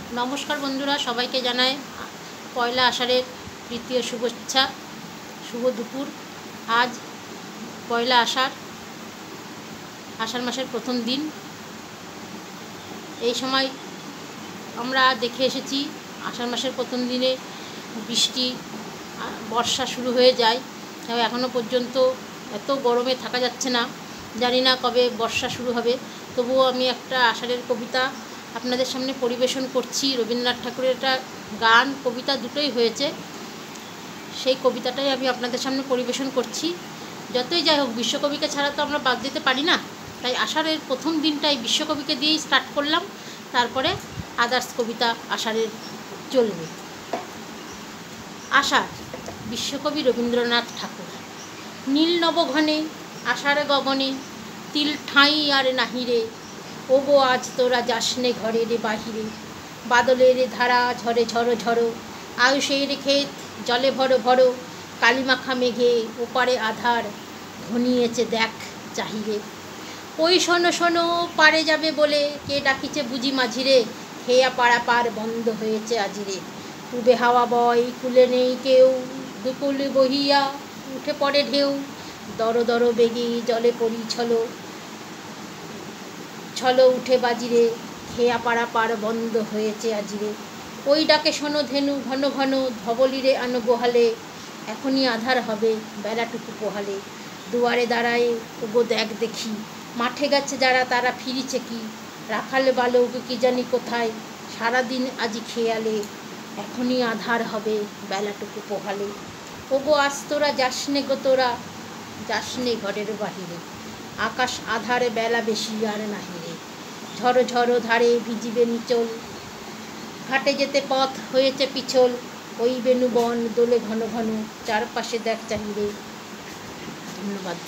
नमस्कार बंधुरा सबाइके जानाई पयला आषाढ़ेर तृतीय शुभेच्छा शुभ दुपुर। आज पयला आषाढ़ आषाढ़ मासेर प्रथम दिन। এই সময় আমরা দেখে এসেছি আষাঢ় মাসের প্রথম দিনে বৃষ্টি বর্ষা শুরু হয়ে যায়। তবে এখনও পর্যন্ত এত গরমে থাকা যাচ্ছে না, জানি না কবে বর্ষা শুরু হবে। তবুও আমি একটা আষাঢ়ের কবিতা আপনাদের সামনে পরিবেশন করছি। রবীন্দ্রনাথ ঠাকুরের একটা গান কবিতা দুটোই হয়েছে, সেই কবিতাটাই আমি আপনাদের সামনে পরিবেশন করছি। যতই যাই হোক, বিশ্বকবিকে ছাড়া তো আমরা বাদ দিতে পারি না, তাই আষাঢ়ের প্রথম দিনটাই বিশ্বকবিকে দিয়েই স্টার্ট করলাম, তারপরে আদার্স কবিতা আষাঢ়ের চলবে। আষাঢ়, বিশ্বকবি রবীন্দ্রনাথ ঠাকুর। নীল নবঘনে আষাঢ় গগনে তিল ঠাঁই আর নাহিরে, ওগো আজ তোরা যাসনে ঘরে রে বাহিরে, বাদলের ধারা ঝরে ঝড়ো ঝড়ো, আয়ুষের ক্ষেত জলে ভরো ভরো, কালিমাখা মেঘে ওপারে আধার ঘনিয়েছে দেখ চাহিরে। ওই শোনো শোনো পারে যাবে বলে কে ডাকিছে বুঝি মাঝিরে, খেয়া পাড়া পার বন্ধ হয়েছে আজিরে। উবে হাওয়া বয় কুলে নেই কেউ, দুকুল বহিয়া উঠে পড়ে ঢেউ, দর দর বেগে জলে পড়ি ছলো, ছলো উঠে বাজিরে, খেয়া পাড়া পার বন্ধ হয়েছে আজিরে। ওই ডাকে শোনো ধেনু ঘন ঘন, ধবলিরে আনো গোহালে, এখনই আধার হবে বেলাটুকু পোহালে। দুয়ারে দাঁড়ায় ওগো দেখ দেখি, মাঠে গেছে যারা তারা ফিরিছে কি, রাখালে বালক কি জানি কোথায়, সারাদিন আজি খেয়ালে, এখনই আধার হবে বেলাটুকু পোহালে। ওগো আজ তোরা যাসনে গো তোরা, যাসনে ঘরের বাহিরে, আকাশ আধারে বেলা বেশি আর নাহিরে। ঝড়ো ঝড়ো ধারে ভিজিবে নিচল, ঘাটে যেতে পথ হয়েছে পিছল, ওই বেনু বন দোলে ঘন ঘন, চারপাশে দেখ চাহিরে। ধন্যবাদ।